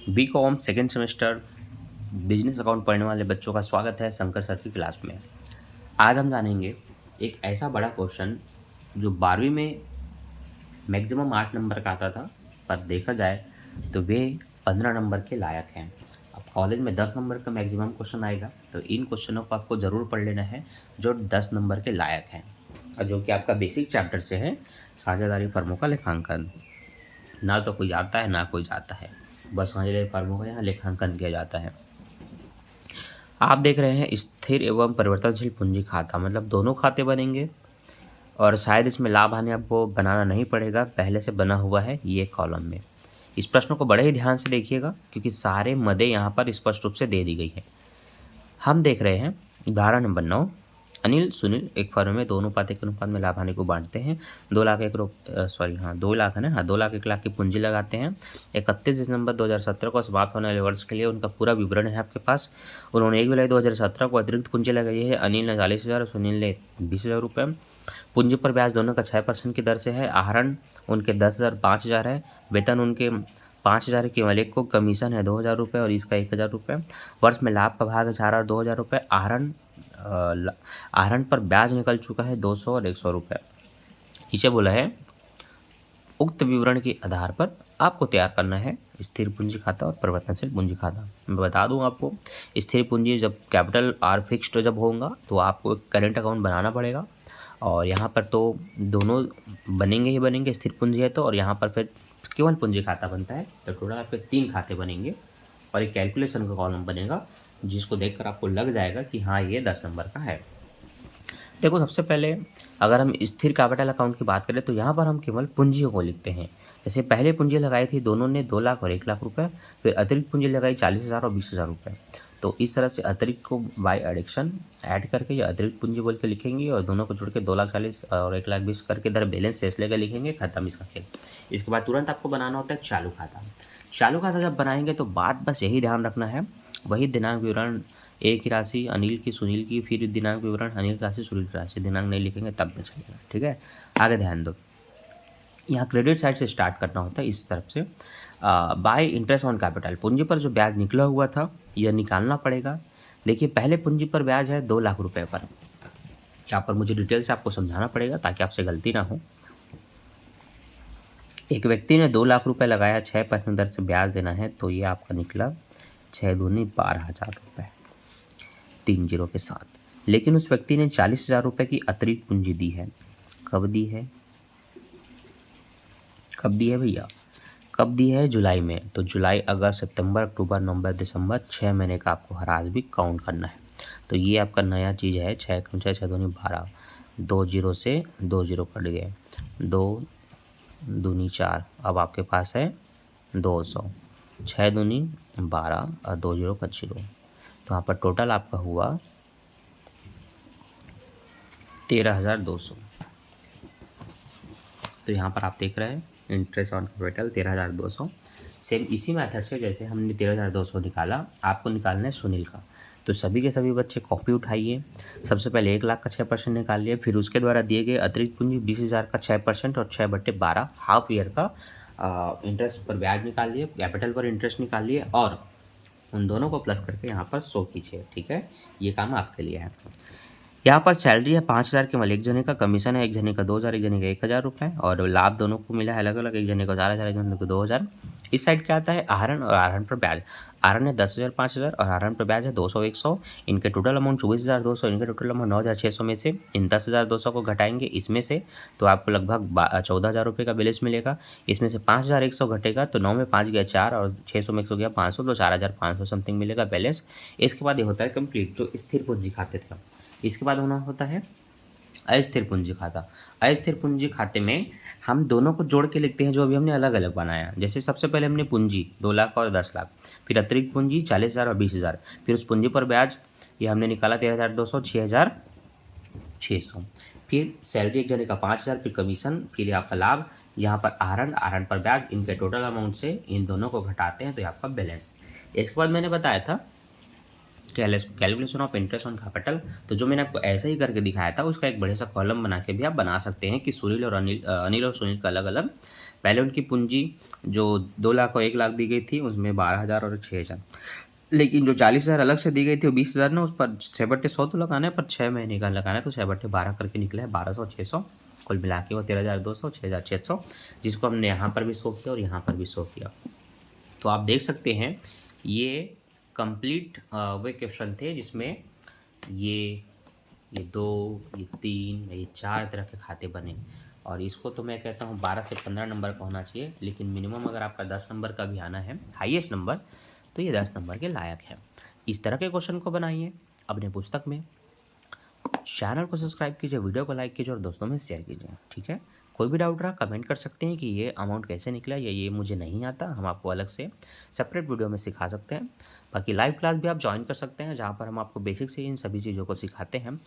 BCom second semester business account पढ़ने वाले बच्चों का स्वागत है शंकर सर की क्लास में। आज हम जानेंगे एक ऐसा बड़ा क्वेश्चन जो 12वीं में मैक्सिमम 8 नंबर का आता था, पर देखा जाए तो वे 15 नंबर के लायक हैं। अब कॉलेज में 10 नंबर का मैक्सिमम क्वेश्चन आएगा, तो इन क्वेश्चनों को आपको ज़रूर पढ़ लेना है जो 10 नंबर के लायक हैं, और जो कि आपका बेसिक चैप्टर से है, साझेदारी फर्मों का लेखांकन। ना तो कोई आता है ना कोई जाता है, बस साझेदारी फर्मों का यहाँ लेखांकन किया जाता है। आप देख रहे हैं स्थिर एवं परिवर्तनशील पूंजी खाता, मतलब दोनों खाते बनेंगे और शायद इसमें लाभ हानि आपको बनाना नहीं पड़ेगा, पहले से बना हुआ है ये कॉलम में। इस प्रश्न को बड़े ही ध्यान से देखिएगा क्योंकि सारे मदे यहाँ पर स्पष्ट रूप से दे दी गई है। हम देख रहे हैं उदाहरण नंबर 9। अनिल सुनील एक फर्म में दोनों पाते के अनुपात में लाभ हानि को बांटते हैं। 2 लाख 2 लाख है ना, हाँ 2 लाख 1 लाख की पूंजी लगाते हैं। 31 दिसंबर 2017 को समाप्त होने वाले वर्ष के लिए उनका पूरा विवरण है आपके पास। उन्होंने 1 जुलाई 2017 को अतिरिक्त पूंजी लगाई है। अनिल ने 40,000 और सुनील ने 20,000 रुपये। पूंजी पर ब्याज दोनों का 6% की दर से है। आहरण उनके 10,000 5,000 है। वेतन उनके 5,000 के मालिक को कमीशन है 2,000 रुपये और इसका 1,000 रुपये। वर्ष में लाभ का भाग है 4 और 2,000 रुपये। आहरण पर ब्याज निकल चुका है 200 और 100 रुपये। नीचे बोला है उक्त विवरण के आधार पर आपको तैयार करना है स्थिर पूंजी खाता और परिवर्तनशील पूंजी खाता। मैं बता दूं आपको, स्थिर पूंजी जब कैपिटल और फिक्स्ड जब होगा तो आपको एक करेंट अकाउंट बनाना पड़ेगा, और यहाँ पर तो दोनों बनेंगे ही बनेंगे। स्थिर पूंजी है तो, और यहाँ पर फिर केवल पूंजी खाता बनता है, तो टोटल आपके 3 खाते बनेंगे और एक कैलकुलेशन का कॉलम बनेगा जिसको देखकर आपको लग जाएगा कि हाँ ये 10 नंबर का है। देखो, सबसे पहले अगर हम स्थिर कैपिटल अकाउंट की बात करें तो यहाँ पर हम केवल पूंजियों को लिखते हैं। जैसे पहले पूंजी लगाई थी दोनों ने 2 लाख और 1 लाख रुपए, फिर अतिरिक्त पूंजी लगाई 40,000 और 20,000 रुपये। तो इस तरह से अतिरिक्त को बाय एडिक्शन ऐड करके या अतिरिक्त पूंजी बोल के लिखेंगे और दोनों को जोड़ के 2,40,000 और 1,20,000 करके इधर बैलेंस शेष लेकर लिखेंगे, खत्म इसका खेल। इसके बाद तुरंत आपको बनाना होता है चालू खाता। चालू खाता जब बनाएंगे तो बात बस यही ध्यान रखना है, वही दिनांक विवरण, एक की राशि अनिल की सुनील की, फिर दिनांक विवरण अनिल की राशि सुनील की राशि, दिनांक नहीं लिखेंगे तब भी चलेगा। ठीक है, आगे ध्यान दो। यहाँ क्रेडिट साइड से स्टार्ट करना होता है इस तरफ से। बाय इंटरेस्ट ऑन कैपिटल, पूंजी पर जो ब्याज निकला हुआ था यह निकालना पड़ेगा। देखिए पहले पूंजी पर ब्याज है 2 लाख रुपए पर। यहाँ पर मुझे डिटेल से आपको समझाना पड़ेगा ताकि आपसे गलती ना हो। एक व्यक्ति ने 2 लाख रुपए लगाया, 6% दर से ब्याज देना है, तो ये आपका निकला 6 दूनी 12,000 रुपये 3 जीरो के साथ। लेकिन उस व्यक्ति ने 40,000 रुपये की अतिरिक्त पूंजी दी है। कब दी है? कब दी है भैया? कब दी है? जुलाई में। तो जुलाई, अगस्त, सितंबर, अक्टूबर, नवंबर, दिसंबर, 6 महीने का आपको हर आज भी काउंट करना है। तो ये आपका नया चीज़ है। 6 कम 6 6 दूनी 12, 2 जीरो से 2 जीरो कट गए, 2 दूनी 4, अब आपके पास है 200, 6 दूनी 12 और 2 जीरो का 0। तो यहाँ पर टोटल आपका हुआ 13,200। तो यहाँ पर आप देख रहे हैं इंटरेस्ट ऑन कैपिटल 13,200। सेम इसी मेथड से जैसे हमने 13,200 निकाला, आपको निकालना है सुनील का। तो सभी के सभी बच्चे कॉपी उठाइए। सबसे पहले 1 लाख का 6% निकालिए, फिर उसके द्वारा दिए गए अतिरिक्त पूंजी 20,000 का 6% और 6/12 हाफ ईयर का इंटरेस्ट पर ब्याज निकालिए, कैपिटल पर इंटरेस्ट निकालिए और उन दोनों को प्लस करके यहाँ पर 100 कीजिए। ठीक है, ये काम आपके लिए है। यहाँ पर सैलरी है 5,000 केवल एक जने का, कमीशन है एक जने का 2,000, एक जने का 1,000 रुपये, और लाभ दोनों को मिला है अलग अलग, एक जने को 4,000, एक जने को 2,000। इस साइड क्या आता है? आहरण और आहरण पर ब्याज। आहरण है 10,000 5,000 और आहरण पर ब्याज है 200 100। इनके टोटल अमाउंट 24,200, इनके टोटल अमाउंट 9,600 में से इन 10,200 को घटाएंगे इसमें से, तो आपको लगभग 14,000 रुपये का बैलेंस मिलेगा। इसमें से 5,100 घटेगा तो 9 में 5 गया 4 और 600 में 100 गया 500, तो 4,500 समथिंग मिलेगा बैलेंस। इसके बाद ये होता है कंप्लीट, तो स्थिर पूंजी खाते थे। इसके बाद होना होता है अस्थिर पूंजी खाता। अस्थिर पूंजी खाते में हम दोनों को जोड़ के लिखते हैं जो अभी हमने अलग अलग बनाया। जैसे सबसे पहले हमने पूंजी 2 लाख और 10 लाख, फिर अतिरिक्त पूंजी 40,000 और 20,000, फिर उस पूंजी पर ब्याज ये हमने निकाला 13,200, 6,600, फिर सैलरी एक जने का 5,000, फिर कमीशन, फिर आपका लाभ, यहाँ पर आहरण, आहरण पर ब्याज, इनके टोटल अमाउंट से इन दोनों को घटाते हैं तो ये आपका बैलेंस। इसके बाद मैंने बताया था calculation of interest on capital, तो जो मैंने आपको ऐसे ही करके दिखाया था उसका एक बड़े सा कॉलम बना के भी आप बना सकते हैं कि सुनील और अनिल और सुनील का अलग अलग पहले उनकी पूंजी जो 2 लाख और 1 लाख दी गई थी उसमें 12,000 और 6,000, लेकिन जो 40,000 अलग से दी गई थी वो 20,000 ना, उस पर 6/100 तो लगाना है, पर 6 महीने का लगाना है, तो 6/12 करके निकला है 1200 600, कुल मिला के वो 13,200 6,600, जिसको हमने यहाँ पर भी शो किया और यहाँ पर भी शो किया। तो आप देख सकते हैं ये कंप्लीट वे क्वेश्चन थे जिसमें ये 2, ये 3, ये 4 तरह के खाते बने, और इसको तो मैं कहता हूँ 12 से 15 नंबर का होना चाहिए, लेकिन मिनिमम अगर आपका 10 नंबर का भी आना है हाईएस्ट नंबर, तो ये 10 नंबर के लायक है। इस तरह के क्वेश्चन को बनाइए अपने पुस्तक में। चैनल को सब्सक्राइब कीजिए, वीडियो को लाइक कीजिए और दोस्तों में शेयर कीजिए, ठीक है। कोई भी डाउट रहा कमेंट कर सकते हैं कि ये अमाउंट कैसे निकला या ये मुझे नहीं आता, हम आपको अलग से सेपरेट वीडियो में सिखा सकते हैं। बाकी लाइव क्लास भी आप ज्वाइन कर सकते हैं, जहाँ पर हम आपको बेसिक से इन सभी चीज़ों को सिखाते हैं।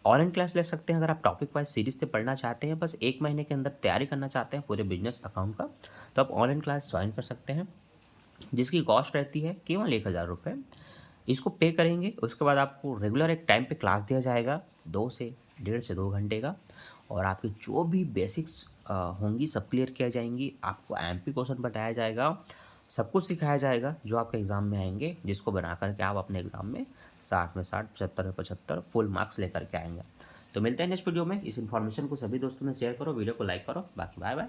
ऑनलाइन क्लास ले सकते हैं अगर आप टॉपिक वाइज सीरीज से पढ़ना चाहते हैं, बस 1 महीने के अंदर तैयारी करना चाहते हैं पूरे बिजनेस अकाउंट का, तो आप ऑनलाइन क्लास ज्वाइन कर सकते हैं, जिसकी कॉस्ट रहती है केवल 1,000 रुपये। इसको पे करेंगे, उसके बाद आपको रेगुलर एक टाइम पे क्लास दिया जाएगा 2 से 1.5 से 2 घंटे का, और आपकी जो भी बेसिक्स होंगी सब क्लियर किया जाएंगी। आपको एमपी क्वेश्चन बताया जाएगा, सब कुछ सिखाया जाएगा जो आपके एग्ज़ाम में आएंगे, जिसको बना करके आप अपने एग्ज़ाम में 60 में 60, 75 में 75 फुल मार्क्स लेकर के आएंगे। तो मिलते हैं नेक्स्ट वीडियो में। इस इन्फॉर्मेशन को सभी दोस्तों में शेयर करो, वीडियो को लाइक करो। बाकी बाय बाय।